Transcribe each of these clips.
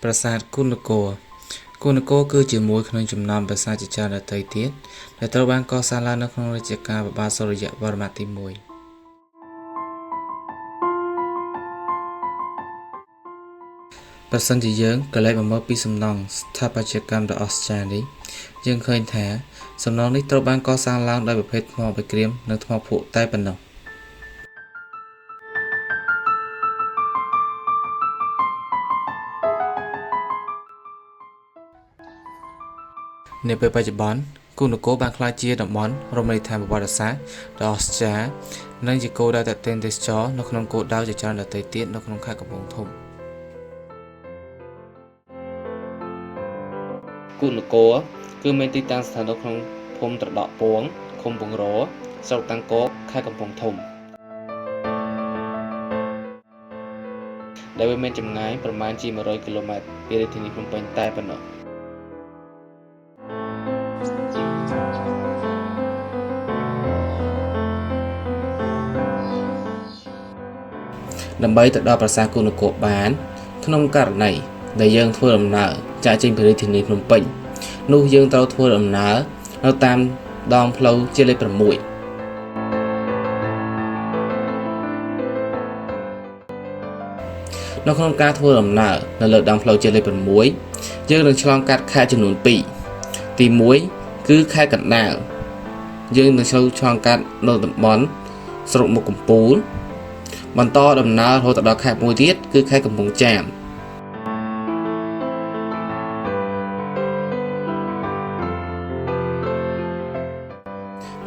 ប្រាសាទគុណគរគឺជាមួយក្នុងចំណោមប្រាសាទជាច្រើនដទៃទៀតដែលត្រូវបានកសាងឡើងនៅក្នុងរជ្ជកាលព្រះបាទសូរ្យវរ្ម័នទី 1 ប្រសិនជាយើងក៏លេចមកមើលពីសំណង់ស្ថាបត្យកម្មដ៏អស្ចារ្យនេះយើងឃើញថាសំណង់នេះត្រូវបានកសាងឡើងដោយប្រភេទថ្មបៃក្រៀមនិងថ្មភក់តែប៉ុណ្ណោះនាពេលបច្ចុប្បន្នគុណគរបានក្លាយជាតំបន់រមណីយដ្ឋានប្រវត្តិសាស្ត្រដ៏អស្ចារ្យនិងជាគោលដៅទាក់ទាញទេសចរនៅក្នុងគោលដៅជាច្រើនដទៃទៀតនៅក្នុងខេត្តកំពង់ធំគុណគរគឺមានទីតាំងស្ថិតនៅក្នុងភូមិត្រដក់ពួងឃុំពងរស្រុកតាំងគោកខេត្តកំពង់ធំដែលវាមានចម្ងាយប្រមាណជា100គីឡូម៉ែត្រពីរាជធានីភ្នំពេញតែប៉ុណ្ណោះដើម្បីទៅដល់ប្រាសាទគុណគរបានក្នុងករណីដែលយើងធ្វើដំណើរចាកចេញពីរាជធានីភ្នំពេញនោះយើងត្រូវធ្វើដំណើរនៅតាមដងផ្លូវជាលេខ 6នៅក្នុងការធ្វើដំណើរនៅលើដងផ្លូវជាលេខ 6យើងនឹងឆ្លងកាត់ខេត្តចំនួន 2 ទី 1 គឺខេត្តកណ្ដាលយើងនឹងឆ្លងកាត់នៅតំបន់ស្រុកមុខកំពូលបន្តដំណើររហូតដល់ខេត្តមួយទៀតគឺខេត្តកំពង់ចាម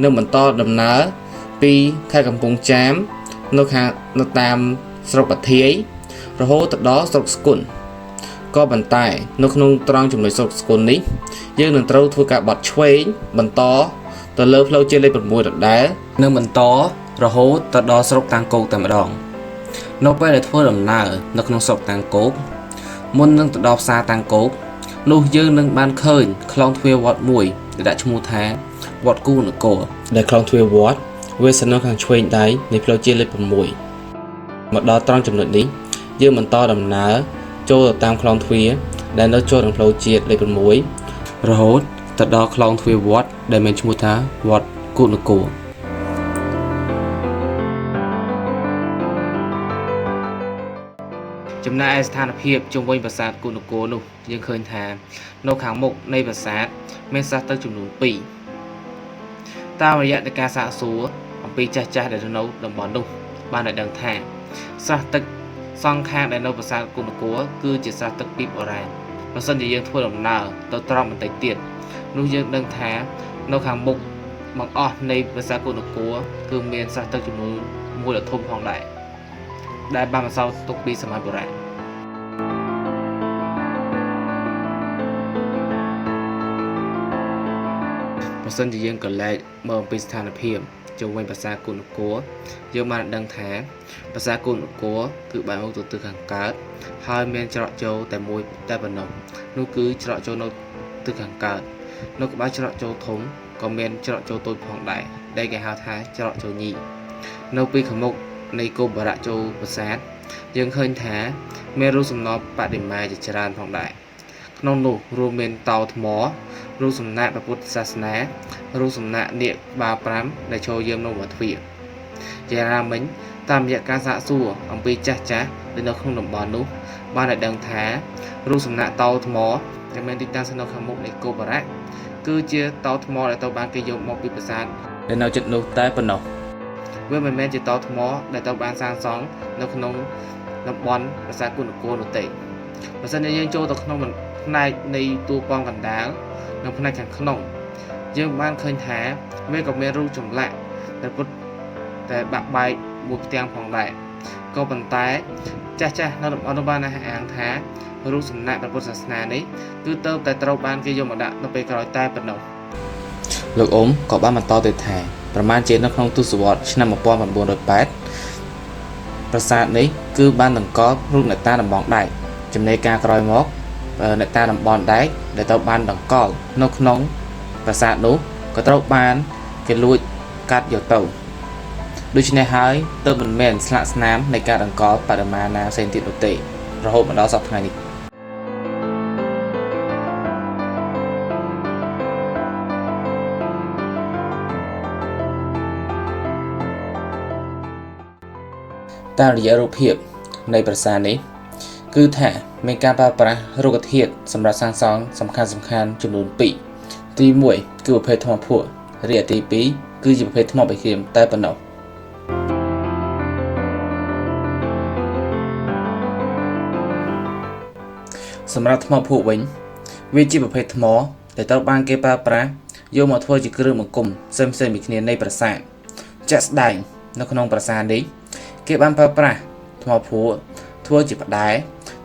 នឹងបន្តដំណើរពីខេត្តកំពង់ចាមនៅតាមស្រុកបាធាយរហូតទៅដល់ស្រុកស្គុនក៏ប៉ុន្តែនៅក្នុងត្រង់ចំណុចស្រុកស្គុននេះយើងនឹងត្រូវធ្វើការបត់ឆ្វេងបន្តទៅលើផ្លូវជាលេខ 6 ដដែលនិងបន្តរហូតទៅដល់ស្រុកតាំងគោកតែម្ដងនៅពេលដែលធ្វើដំណើរនៅក្នុងស្រុកតាំងគោកមុននឹងទៅដល់ផ្សារតាំងគោកនោះយើងនឹងបានឃើញខ្លងទ្វារវត្តមួយដែលដាក់ឈ្មោះថាវត្តគុណគរដែលខ្លងទ្វារវត្តវាស្ថិតនៅខាងឆ្វេងដៃនៃផ្លូវជាតិលេខ 6 មកដល់ត្រង់ចំណុចនេះយើងបន្តដំណើរចូលទៅតាមខ្លងទ្វារដែលនៅជាប់នឹងផ្លូវជាតិលេខ 6 រហូតទៅដល់ខ្លងទ្វារវត្តដែលមានឈ្មោះថាវត្តគុណគរចំណែកឯស្ថានភាពជុំវិញប្រាសាទគុណគរនោះយើងឃើញថានៅខាងមុខនៃប្រាសាទមានសះទឹកចំនួន 2 តាមរយៈនៃការសាកសួរអំពីចាស់ៗដែលនៅតំបន់នោះបានឲ្យដឹងថាសះទឹកសងខាងដែលនៅប្រាសាទគុណគរគឺជាសះទឹកពីបុរាណបើសិនជាយើងធ្វើដំណើរទៅត្រង់បន្តិចទៀតនោះយើងដឹងថានៅខាងមុខបង្អស់នៃប្រាសាទគុណគរគឺមានសះទឹកចំនួនមួយដ៏ធំផងដែរដែលបានបន្សល់ទុកពីសម័យបុរាណបើសិនជាយើងក៏លែកមើលអំពីស្ថានភាពជុំវិញប្រាសាទគុណគរយើងបានដឹងថាប្រាសាទគុណគរគឺបែរមុខទៅទិសខាងកើតហើយមានច្រកចូលតែមួយតែប៉ុណ្ណោះនោះគឺច្រកចូលនៅទិសខាងកើតនៅក្បែរច្រកចូលធំក៏មានច្រកចូលតូចផងដែរដែលគេហៅថាច្រកចូលញីនៅពីខាងមុខនៃគោបរៈចូលប្រាសាទយើងឃើញថាមានរូបសំណបដិមាជាច្រើនផងដែរក្នុងនោះរួមមានតោថ្មរូបសំណាកព្រះពុទ្ធសាសនារូបសំណាកនាគបា5ដែលចូលយាមនៅមាត់ទ្វារជារាមិញតាមរយៈការសាកសួរអំពីចាស់ៗដែលនៅក្នុងតំបន់នោះបានឲ្យដឹងថារូបសំណាកតោថ្មដែលមានទីតាំងស្ថិតនៅខាងមុខនៃគោបរៈគឺជាតោថ្មដែលត្រូវបានគេយកមកពីប្រាសាទដែលនៅជិតនោះតែប៉ុណ្ណោះវាមិនមែនជាតោថ្មដែលត្រូវបានសាងសង់នៅក្នុងតំបន់ប្រាសាទគុណគរនោះទេបើសិនជាយើងចូលទៅក្នុងផ្នែកនៃតួប៉មកណ្ដាលនិងផ្នែកខាងក្នុងយើងបានឃើញថាវាក៏មានរូបចម្លាក់ដែលពុទ្ធតែបាក់បែកមួយផ្ទាំងផងដែរក៏ប៉ុន្តែចាស់ៗនៅតំបន់នោះបានអះអាងថារូបសំណាកព្រះពុទ្ធសាសនានេះគឺទៅតែត្រូវបានគេយកមកដាក់នៅពេលក្រោយតែប៉ុណ្ណោះលោកអ៊ុំក៏បានបន្តទៀតថាប្រមាណជានៅក្នុងទសវត្សរ៍ឆ្នាំ 1908 ប្រាសាទនេះគឺបានតម្កល់រូបអ្នកតាដំបងដែកចំណេរការក្រោយមកអ្នកតាតំបន់ដែកដែលត្រូវបានតម្កល់នៅក្នុងប្រាសាទនោះក៏ត្រូវបានគេលួចកាត់យកទៅដូច្នេះហើយទើបមិនមែនស្លាកស្នាមនៃការតម្កល់បដិមាណាផ្សេងទៀតនោះទេរហូតមកដល់សប្តាហ៍នេះ តាមរយៈរូបភាពនៃប្រាសាទនេះគឺថាមានការប្រើប្រាស់រុក្ខធាតុសម្រាប់សាងសង់សំខាន់ចំនួន2ទី1គឺប្រភេទថ្មភក់រីឯទី2គឺជាប្រភេទថ្មបៃក្រៀមតែប៉ុណ្ណោះសម្រាប់ថ្មភក់វិញវាជាប្រភេទថ្មដែលត្រូវបានគេប្រើប្រាស់យកមកធ្វើជាគ្រឿងបង្គុំផ្សេងៗពីគ្នានៃប្រាសាទជាក់ស្ដែងនៅក្នុងប្រាសាទនេះគេបានប្រើប្រាស់ថ្មភក់ធ្វើជាផ្តែរ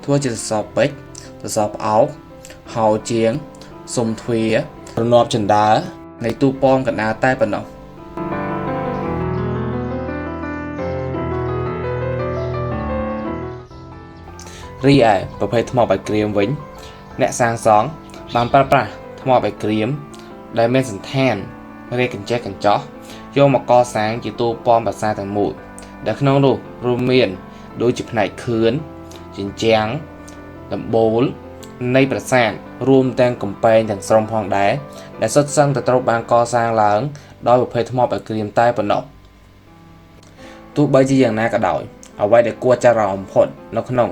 ធ្វើជាសសរពេជ្រសសរផ្អោកហោជាងសុំទ្វាររនាប់ចិន្តានៃទូប៉មកណ្ដាលតែប៉ុណ្ណោះរីឯប្រភេទថ្មបៃក្រៀមវិញអ្នកសាងសង់បានប្រើប្រាស់ថ្មបៃក្រៀមដែលមានសន្តានរាកញ្ចេះកញ្ចោះយកមកកសាងជាតួប៉មប្រាសាទទាំងមូលដែលក្នុងនោះរួមមានដូចជាផ្នែកខឿនជញ្ជាំងដំបូលនៃប្រាសាទរួមទាំងកំពែងទាំងស្រុងផងដែរដែលសុទ្ធសឹងតែត្រូវបានកសាងឡើងដោយប្រភេទថ្មបៃក្រៀមតែប៉ុណ្ណោះទោះបីជាយ៉ាងណាក៏ដោយអ្វីដែលគួរចាប់អារម្មណ៍បំផុតនៅក្នុង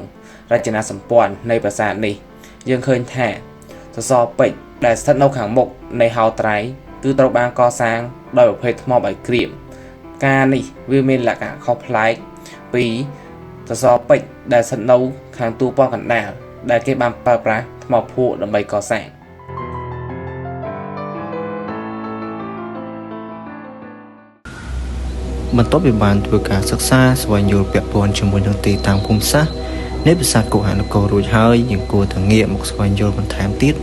រចនាសម្ព័ន្ធនៃប្រាសាទនេះយើងឃើញថាសសរពេជ្រដែលស្ថិតនៅខាងមុខនៃហោត្រៃគឺត្រូវបានកសាងដោយប្រភេទថ្មបៃក្រៀមការនេះវាមានលក្ខណៈខុសប្លែកពីសសរពេជ្រដែលស្ថិតនៅខាងទូប៉មកណ្ដាលដែលគេបានប្រើប្រាស់ថ្មភក់ដើម្បីកសាងបន្ទាប់ពីបានធ្វើការសិក្សាស្វែងយល់ពាក់ព័ន្ធជាមួយនឹងទីតាំងភូមិសាស្ត្រនៃប្រាសាទគោហនគររួចហើយយើងគួរតែងាកមកស្វែងយល់បន្ថែមទៀត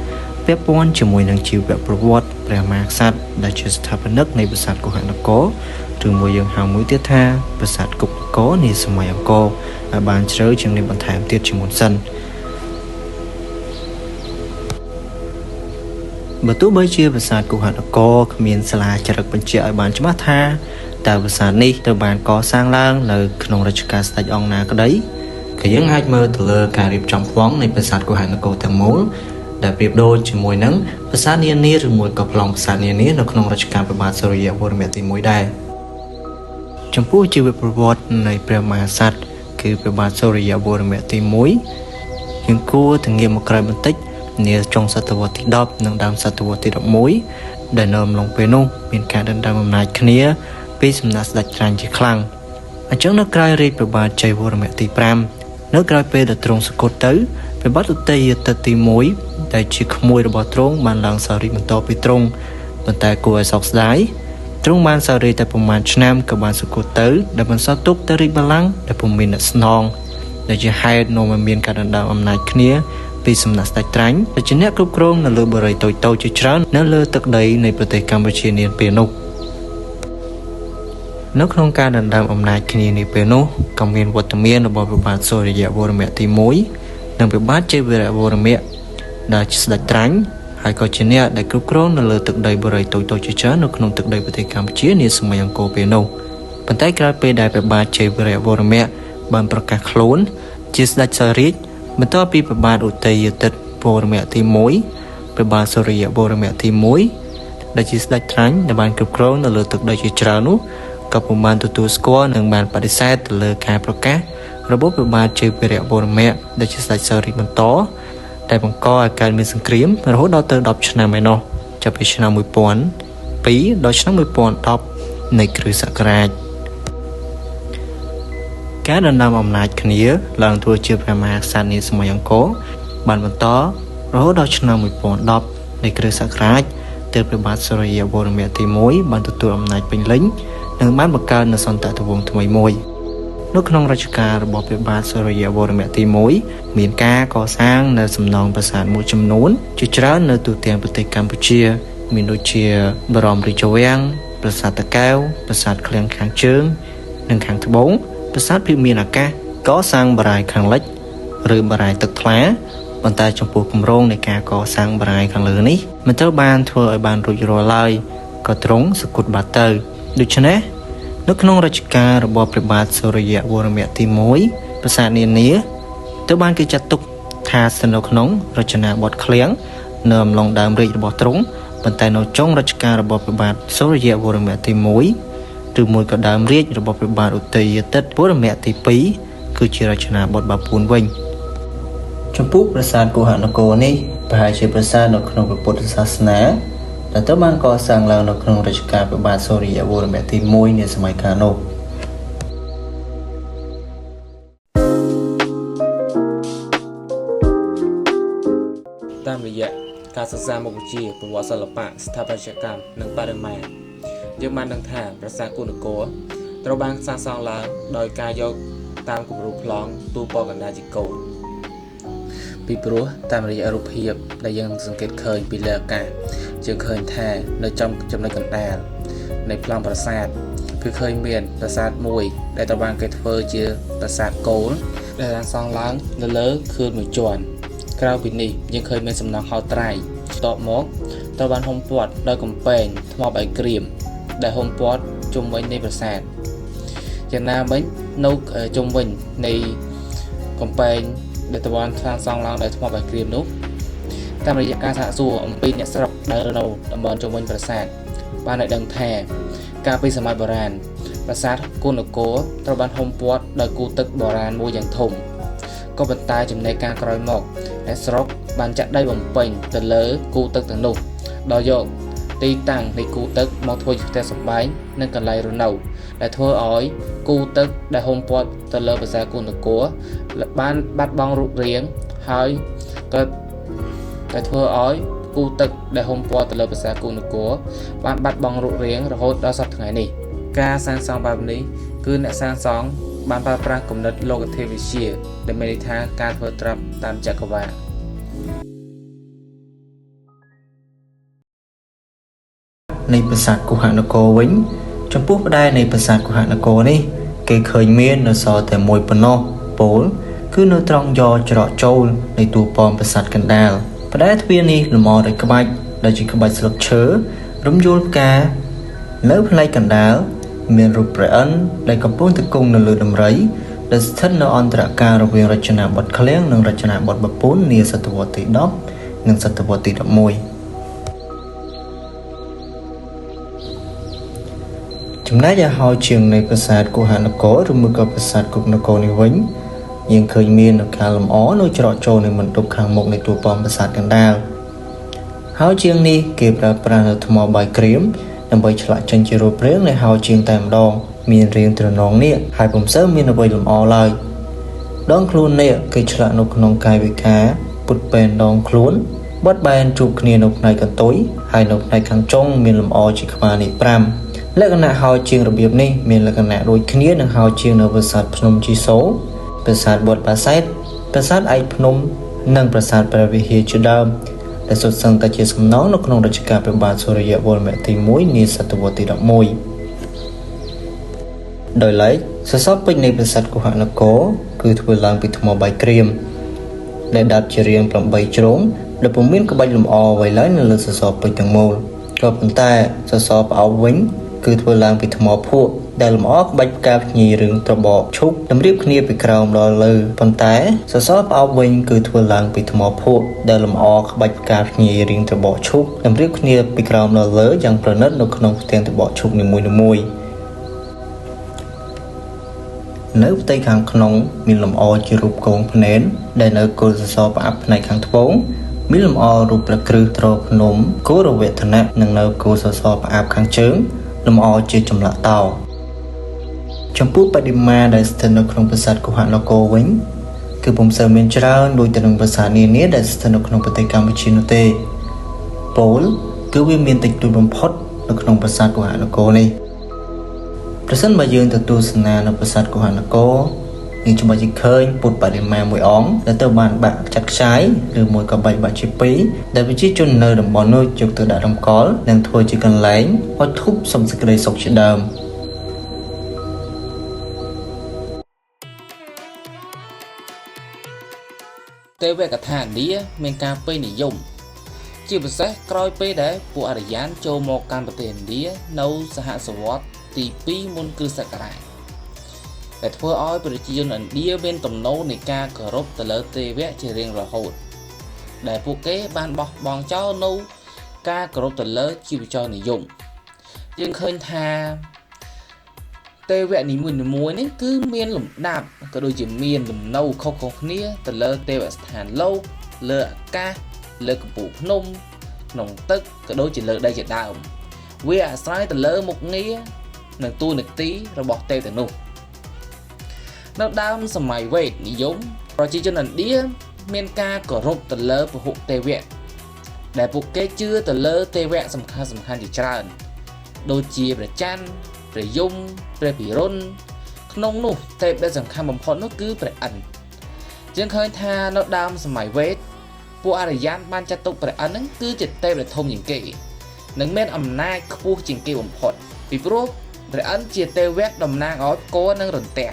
ពាក់ព័ន្ធជាមួយនឹងជីវប្រវត្តិព្រះមហាក្សត្រដែលជាស្ថាបនិកនៃប្រាសាទគោហនគរឬមួយយើងហៅមួយទៀតថាប្រាសាទគុកគរនាសម័យអង្គរឲ្យបានជ្រៅជាងនេះបន្ថែមទៀតជាមុនសិនបើទោះបីជាប្រាសាទគោហនគរគ្មានសាលាចារឹកបញ្ជាក់ឲ្យបានច្បាស់ថាតើប្រាសាទនេះត្រូវបានកសាងឡើងនៅក្នុងរជ្ជកាលស្ដេចអង្គណាក្តីក៏យើងអាចមើលទៅលើការរៀបចំប្លង់នៃប្រាសាទគោហនគរទាំងមូលដែលប្រៀបដូចជាមួយនឹងប្រាសាទនានាឬមួយក៏ប្លង់ប្រាសាទនានានៅក្នុងរជ្ជកាលព្រះបាទសូរ្យវរ្ម័នទី1ដែរចំពោះជីវប្រវត្តិនៃព្រះមហាក្សត្រគឺព្រះបាទសូរ្យវរ្ម័នទី1យើងគួរតែងាកមកក្រោយបន្តិចនាចុងសតវត្សទី10និងដើមសតវត្សទី11ដែលនៅអំឡុងពេលនោះមានការដណ្ដើមអំណាចគ្នាពីសំណាក់ស្ដេចក្រាញ់ជាខ្លាំងអញ្ចឹងនៅក្រោយរាជព្រះបាទជ័យវរ្ម័នទី5នៅក្រោយពេលដែលទ្រង់សគត់ទៅព្រះបាទឧទ័យទិត្យទី1ដែលជាក្មួយរបស់ទ្រង់បានឡើងសោយរាជ្យបន្តពីទ្រង់ប៉ុន្តែគួរឲ្យសោកស្ដាយទ្រង់បានសោយរាជ្យតែប្រមាណឆ្នាំក៏បានសគត់ទៅដែលបន្សល់ទុកតែរាជបល្ល័ង្កដែលពុំមានអ្នកស្នងដែលជាហេតុនាំឲ្យមានការដណ្ដើមអំណាចគ្នាពីសំណាក់ស្ដេចត្រាញ់ដែលជាអ្នកគ្រប់គ្រងនៅលើបូរីតូចៗជាច្រើននៅលើទឹកដីនៃប្រទេសកម្ពុជានាពេលនោះនៅក្នុងការដណ្ដើមអំណាចគ្នានាពេលនោះក៏មានវត្តមានរបស់ព្រះបាទសូរ្យវរ្ម័នទី1និងព្រះបាទជ័យវរវរ្ម័នដែលជាស្ដេចត្រាញ់ហើយក៏ជាអ្នកដែលគ្រប់គ្រងនៅលើទឹកដីបូរីតូចៗជាច្រើននៅក្នុងទឹកដីប្រទេសកម្ពុជានាសម័យអង្គរពេលនោះប៉ុន្តែក្រោយពេលដែលព្រះបាទជ័យវរវរ្ម័នបានប្រកាសខ្លួនជាស្ដេចសោយរាជ្យបន្ទាប់ពីព្រះបាទឧទ័យទិត្យវរ្ម័នទី1ព្រះបាទសូរ្យវរ្ម័នទី1ដែលជាស្ដេចត្រាញ់ដែលបានគ្រប់គ្រងនៅលើទឹកដីជាច្រើននោះក៏ពុំបានទទួលស្គាល់និងបានបដិសេធទៅលើការប្រកាសរបស់ព្រះបាទជ័យវរវរ្ម័នដែលជាស្ដេចសោយរាជ្យបន្តដែលបង្កឲ្យកើតមានសង្គ្រាមរហូតដល់ទៅ10ឆ្នាំឯណោះចាប់ពីឆ្នាំ1002ដល់ឆ្នាំ1010នៃគ្រិស្តសករាជការដណ្ដើមអំណាចគ្នាឡើងធ្វើជាព្រះមហាក្សត្រនាសម័យអង្គរបានបន្តរហូតដល់ឆ្នាំ1010នៃគ្រិស្តសករាជទើបព្រះបាទសូរ្យវរ្ម័នទី1បានទទួលអំណាចពេញលេញនិងបានបង្កើតនូវសន្តិវង្សថ្មីមួយនៅក្នុងរជ្ជកាលរបស់ព្រះបាទសូរ្យវរ្ម័នទី1មានការកសាងនៅសំណង់ប្រាសាទមួយចំនួនជាច្រើននៅទូទាំងប្រទេសកម្ពុជាមានដូចជាបរមរាជវាំងប្រាសាទតាកែវប្រាសាទឃ្លាំងខាងជើងនិងខាងត្បូងប្រាសាទភិមានអាកាសកសាងបារាយណ៍ខាងលិចឬបារាយណ៍ទឹកថ្លាប៉ុន្តែចំពោះគម្រោងនៃការកសាងបារាយណ៍ខាងលើនេះមិនត្រូវបានធ្វើឲ្យបានរួចរាល់ឡើយក៏ទ្រង់សគត់បាត់ទៅដូច្នេះនៅក្នុងរជ្ជកាលរបស់ព្រះបាទសូរ្យវរ្ម័នទី1ប្រាសាទនានាត្រូវបានគេចាត់ទុកថាស្ថិតនៅក្នុងរចនាបថឃ្លាំងនៅអំឡុងដើមរាជ្យរបស់ទ្រង់ប៉ុន្តែនៅចុងរជ្ជកាលរបស់ព្រះបាទសូរ្យវរ្ម័នទី1 ឬមួយក៏ដើមរាជរបស់ព្រះបាទឧទ័យយាទិត្យបូរមៈទី2គឺជារចនាបថបាពួនវិញចំពោះប្រាសាទគូហនគរនេះប្រហែលជាប្រាសាទនៅក្នុងពុទ្ធសាសនាដែលត្រូវបានកសាងឡើងនៅក្នុងរជ្ជកាលព្រះបាទសូរ្យវរ្ម័នទី1នាសម័យកាលនោះតាមរយៈការសិក្សាមុខវិជ្ជាប្រវត្តិសិល្បៈស្ថាបត្យកម្មនិងបរិមាណយើងបានដឹងថាប្រាសាទគូនគរត្រូវបានសាងសង់ឡើងដោយការយកតាមគំរូប្លង់ទូពណ៌កណ្ដាលជាគោលពីព្រោះតាមរយៈរូបភាពដែលយើងសង្កេតឃើញពីលើអាកាសយើងឃើញថានៅចំចំណុចកណ្ដាលនៃប្លង់ប្រាសាទគឺឃើញមានប្រាសាទមួយដែលត្រូវបានគេធ្វើជាប្រាសាទគោលដែលបានសង់ឡើងនៅលើខឿនមួយជាន់ក្រៅពីនេះយើងឃើញមានសំណង់ហោត្រៃតបមកត្រូវបានហ៊ុំព័ទ្ធដោយកំពែងថ្មបាយក្រៀមដែលហ៊ុំព័ទ្ធជុំវិញនៃប្រាសាទយ៉ាងណាមិញនៅជុំវិញនៃកំពែងដែលត្រូវបានសាងសង់ឡើងដោយថ្មបាយក្រៀមនោះតាមរយៈការសាកសួរអំពីអ្នកស្រុកដែលនៅតំបន់ជុំវិញប្រាសាទបានឲ្យដឹងថាកាលពីសម័យបុរាណប្រាសាទគូនគរត្រូវបានហ៊ុំព័ទ្ធដោយគូទឹកបុរាណមួយយ៉ាងធំក៏ប៉ុន្តែចំណែកការក្រោយមកអ្នកស្រុកបានចាក់ដីបំពេញទៅលើគូទឹកទាំងនោះដោយយកទីតាំងនៃគូទឹកមកធ្វើជាផ្ទះសម្បែងនិងកន្លែងរស់នៅដែលធ្វើឲ្យគូទឹកដែលហ៊ុំព័ទ្ធទៅលើប្រាសាទគូនគរបានបាត់បង់រូបរាងហើយក៏ដែលធ្វើឲ្យគូទឹកដែលហ៊ុំព័ទ្ធទៅលើប្រាសាទគូនគរបានបាត់បង់រូបរាងរហូតដល់សព្វថ្ងៃនេះការសាងសង់បែបនេះគឺអ្នកសាងសង់បានប្រើប្រាស់គំនិតលោកធាតុវិទ្យាដែលមានន័យថាការធ្វើត្រាប់តាមចក្រវាឡនៃប្រាសាទគូហនគរវិញចំពោះផ្តែរនៃប្រាសាទគូហនគរនេះគេឃើញមាននៅសល់តែមួយប៉ុណ្ណោះពោលគឺនៅត្រង់យ៉ច្រកចូលនៃតួប៉មប្រាសាទកណ្ដាលផ្តែរទ្វារនេះលម្អដោយក្បាច់ដែលជាក្បាច់ស្លឹកឈើរំយោលផ្កានៅផ្នែកកណ្ដាលមានរូបព្រះឥន្ទដែលកំពុងទៅគង់នៅលើដំរីដែលស្ថិតនៅអន្តរកាលរវាងរចនាបថឃ្លាំងនិងរចនាបថបាពួននាសតវត្សទី10និងសតវត្សទី11ចំណែកឯហោជាងនៃប្រាសាទគូហនគរឬមួយក៏ប្រាសាទគុកនគរនេះវិញយើងឃើញមាននៅការលម្អនៅច្រកចូលនៃបន្ទប់ខាងមុខនៃតួប៉មប្រាសាទកណ្ដាលហោជាងនេះគេប្រើប្រាស់នៅថ្មបាយក្រៀមដើម្បីឆ្លាក់ចេញជារូបរាងនៃហោជាងតែម្ដងមានរាងត្រណងនេះហើយពុំសូវមានអ្វីលម្អឡើយដងខ្លួននេះគេឆ្លាក់នៅក្នុងកាយវិការពុតពេនដងខ្លួនបត់បែនជួបគ្នានៅផ្នែកកន្ទុយហើយនៅផ្នែកខាងចុងមានលម្អជាក្បាលនេះ5លក្ខណៈហោជាងរបៀបនេះមានលក្ខណៈដូចគ្នានឹងហោជាងនៅប្រាសាទភ្នំជីសូរប្រាសាទវត្តបាសែតប្រាសាទឯកភ្នំនិងប្រាសាទព្រះវិហារជាដើមដែលសុទ្ធសឹងតែជាសំណង់នៅក្នុងរជ្ជកាលព្រះបាទសូរ្យវរ្ម័នទី1នាសតវត្សទី11ដោយឡែកសសរពេជ្រនៃប្រាសាទគូហនគរគឺធ្វើឡើងពីថ្មបាយក្រៀមដែលដាប់ជារាង8ជ្រុងដែលពុំមានក្បាច់លម្អអ្វីឡើយនៅលើសសរពេជ្រទាំងមូលក៏ប៉ុន្តែសសរផ្អោបវិញគឺធ្វើឡើងពីថ្មភក់ដែលលម្អក្បាច់ផ្កាភ្ញីរឿងត្របកឈូកតម្រៀបគ្នាពីក្រោមដល់លើប៉ុន្តែសសរផ្អោបវិញគឺធ្វើឡើងពីថ្មភក់ដែលលម្អក្បាច់ផ្កាភ្ញីរឿងត្របកឈូកតម្រៀបគ្នាពីក្រោមដល់លើយ៉ាងប្រណិតនៅក្នុងផ្ទាំងត្របកឈូកនីមួយៗនៅផ្ទៃខាងក្នុងមានលម្អជារូបកូនភ្នែនដែលនៅគល់សសរផ្អាប់ផ្នែកខាងត្បូងមានលម្អរូបព្រះគ្រឹះទ្រភ្នំគោរវធនៈនិងនៅគល់សសរផ្អាប់ខាងជើងលម្អជាចម្លាក់តោចំពោះបដិមាដែលស្ថិតនៅក្នុងប្រាសាទគូហនគរវិញគឺពុំសូវមានច្រើនដូចទៅនឹងប្រាសាទនានាដែលស្ថិតនៅក្នុងប្រទេសកម្ពុជានោះទេពោលគឺវាមានតិចតួចបំផុតនៅក្នុងប្រាសាទគូហនគរនេះប្រសិនបើយើងទៅទស្សនានៅប្រាសាទគូហនគរយើងច្បាស់ជាឃើញពុទ្ធបដិមាមួយអង្គដែលត្រូវបានបាក់ចាត់ខ្ចាយឬមួយក៏បែកបាក់ជាពីរដែលប្រជាជននៅតំបន់នោះយកទៅដាក់តម្កល់និងធ្វើជាកន្លែងឲ្យធូបសុំសេចក្តីសុខជាដើមទេវកថាឥណ្ឌាមានការពេញនិយមជាពិសេសក្រោយពេលដែលពួកអារ្យ័នចូលមកកាន់ប្រទេសឥណ្ឌានៅសហសវត្សទី2មុនគ្រិស្តសករាជដែលធ្វើឲ្យប្រជាជនឥណ្ឌាមានទំនោរនៃការគោរពទៅលើទេវៈជារៀងរហូតដែលពួកគេបានបោះបង់ចោលនៅការគោរពទៅលើជីវចលនិយមយើងឃើញថា ទេវៈនីមួយៗនេះគឺមានលំដាប់ក៏ដូចជាមានលំនៅខុសៗគ្នាទៅលើទេវស្ថានលោកលើអាកាសលើកំពូលភ្នំក្នុងទឹកក៏ដូចជាលើដីជាដើមវាអាស្រ័យទៅលើមុខងារនិងតួនាទីរបស់ទេវទាំងនោះនៅដើមសម័យវេទនិយមប្រជាជនឥណ្ឌាមានការគោរពទៅលើពហុទេវៈដែលពួកគេជឿទៅលើទេវៈសំខាន់ជាច្រើនដូចជាព្រះច័ន្ទព្រះយមព្រះពិរុណក្នុងនោះទេពដែលសំខាន់បំផុតនោះគឺព្រះឥន្ទយើងឃើញថានៅដើមសម័យវេទពួកអារ្យ័នបានចាត់ទុកព្រះឥន្ទហ្នឹងគឺជាទេពដែលធំជាងគេនិងមានអំណាចខ្ពស់ជាងគេបំផុតពីព្រោះព្រះឥន្ទជាទេវៈតំណាងឲ្យផ្គរនិងរន្ទះ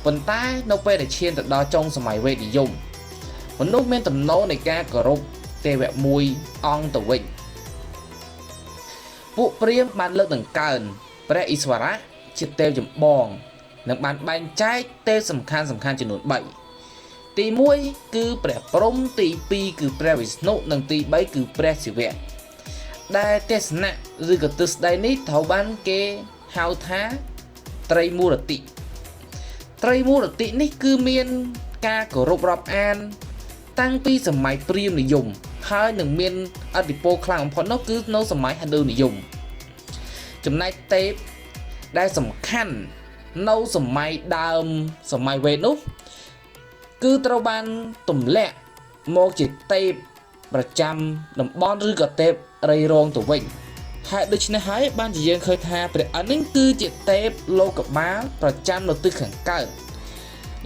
ប៉ុន្តែនៅពេលដែលឈានទៅដល់ចុងសម័យវេទនិយមមនុស្សមានទំនោរនៃការគោរពទេវៈមួយអង្គទៅវិញពួកព្រាហ្មណ៍បានលើកដង្កើងព្រះឥស្វរៈជាទេវចម្បងនិងបានបែងចែកទេពសំខាន់ចំនួន3ទី1គឺព្រះព្រហ្មទី2គឺព្រះវិស្ណុនិងទី3គឺព្រះសិវៈដែលទេសនៈឬក៏ទស្សនៈនេះត្រូវបានគេហៅថាត្រីមូរតិនេះគឺមានការគោរពរាប់អានតាំងពីសម័យព្រាហ្មណ៍និយមហើយនឹងមានឥទ្ធិពលខ្លាំងបំផុតនោះគឺនៅសម័យហិណ្ឌូនិយមចំណែកទេពដែលសំខាន់នៅសម័យដើមសម័យវេទនោះគឺត្រូវបានទម្លាក់មកជាទេពប្រចាំតំបន់ឬក៏ទេពរៃរងទៅវិញហើយដូច្នេះហើយបានជាយើងឃើញថាព្រះឥន្ទនេះគឺជាទេពលោកបាលប្រចាំនៅទិសខាងកើត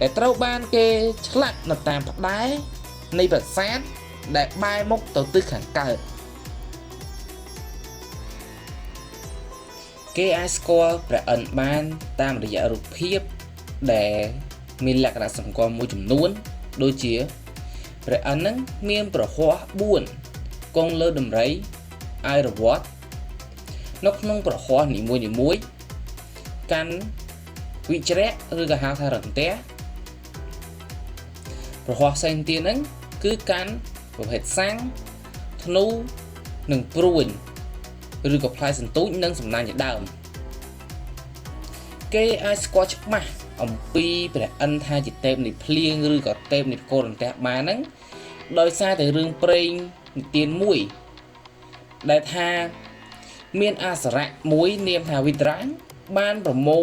ដែលត្រូវបានគេឆ្លាក់នៅតាមផ្តែរនៃប្រាសាទដែលបែរមុខទៅទិសខាងកើតគេអាចស្គាល់ព្រះឥន្ទបានតាមរយៈរូបភាពដែលមានលក្ខណៈសម្គាល់មួយចំនួនដូចជាព្រះឥន្ទនឹងមានប្រហោះ4គង់លើដំរីអាយរវត្តនៅក្នុងប្រហោះនីមួយកាន់វិជ្រៈឬក៏ហៅថារន្ទះប្រហោះផ្សេងទៀតហ្នឹងគឺកាន់ប្រភេទសាំងធ្នូនិងព្រួញឬក៏ផ្លែសន្ទូចនិងសំណាញ់ជាដើមគេអាចស្គាល់ច្បាស់អំពីព្រះឥន្ទថាជាទេពនៃភ្លៀងឬក៏ទេពនៃកូររន្ទះបានហ្នឹងដោយសារតែរឿងព្រេងនិទានមួយដែលថាមានអសរៈមួយនាមថាវិត្រាញបានប្រមូល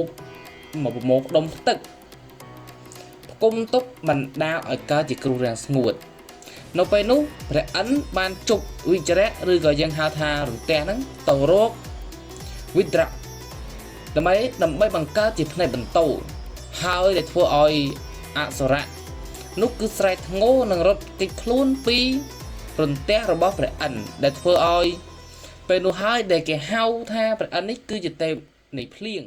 ដុំទឹកផ្គុំទុកបណ្ដាលឲ្យកើតជាគ្រោះរាំងស្ងួតនៅពេលនោះព្រះឥន្ទបានជប់វិជ្រៈឬក៏យើងហៅថារន្ទះហ្នឹងទៅរកវិត្រាដើម្បីបង្កើតជាផ្នែកបន្ទោហើយដែលធ្វើឲ្យអសរៈនោះគឺស្រែកធ្ងោនិងរត់គេចខ្លួនពីរន្ទះរបស់ព្រះឥន្ទដែលធ្វើឲ្យពេលនោះហើយដែលគេហៅថាព្រះឥន្ទនេះគឺជាទេពនៃភ្លៀង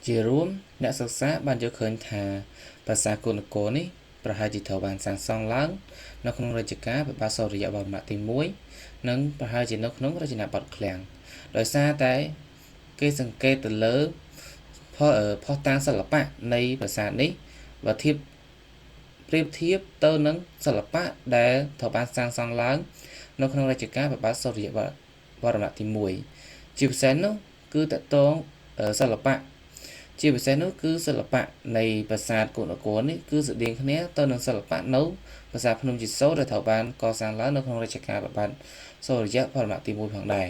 ជារួមអ្នកសិក្សាបានយល់ឃើញថាប្រាសាទគុណកោនេះប្រហែលជាត្រូវបានសាងសង់ឡើងនៅក្នុងរជ្ជកាលព្រះបាទសូរ្យវរ្ម័នទី1និងប្រហែលជានៅក្នុងរចនាបថឃ្លាំងដោយសារតែគេសង្កេតទៅលើផុសតាងសិល្បៈនៃប្រាសាទនេះបើប្រៀបធៀបទៅនឹងសិល្បៈដែលត្រូវបានសាងសង់ឡើងនៅក្នុងរជ្ជកាលព្រះបាទសូរ្យវរ្ម័នទី1ជាពិសេសនោះគឺតកតងសិល្បៈជាពិសេសនោះគឺសិល្បៈនៃប្រាសាទគុណកោនេះគឺស្តៀងគ្នាទៅនឹងសិល្បៈនៅប្រាសាទភ្នំជីសូរដែលត្រូវបានកសាងឡើងនៅក្នុងរជ្ជកាលព្រះបាទសូរ្យវរ្ម័នទី1ផងដែរ